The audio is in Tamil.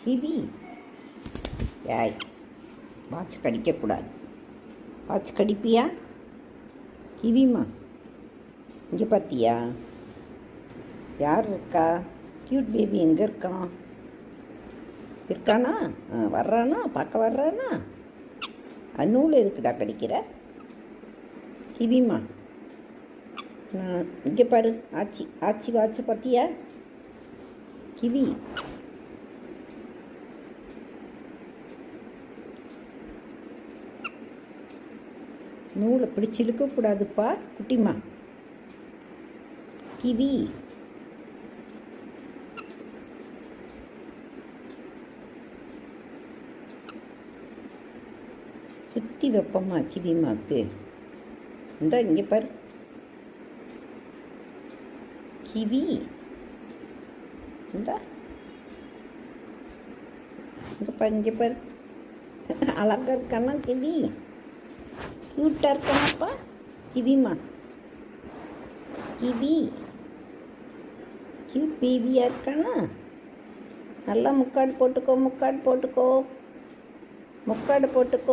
கிவி. ஏய், வாட்ச் கடிக்கக்கூடாது. வாட்ச் கடிப்பியா? கிவிம்மா, இங்கே பார்த்தியா? யார் இருக்கா? க்யூட் பேபி எங்கே இருக்கான்? இருக்கானா? வர்றானா? பார்க்க வர்றானா? நூல் எதுக்குடா கடிக்கிற? கிவிம்மா, இங்கே பாரு. ஆச்சி ஆச்சி வாட்சை பார்த்தியா? கிவி. நூலை பிடிச்சி இழுக்கக்கூடாதுப்பா குட்டிம்மா. கிவி. சுற்றி வைப்பம்மா கிவிம்மாக்கு. இந்த இங்கே பாரு கிவி. இந்த இங்கே பாரு, இங்கே பாரு. அழகாக இருக்கானா கிவி? க்யூட்டாக இருக்கானாப்பா கிவிம்மா. கிவி க்யூட் பேபியாக இருக்கானா? நல்லா முக்காடு போட்டுக்கோ, முக்காடு போட்டுக்கோ, முக்காடு போட்டுக்கோ.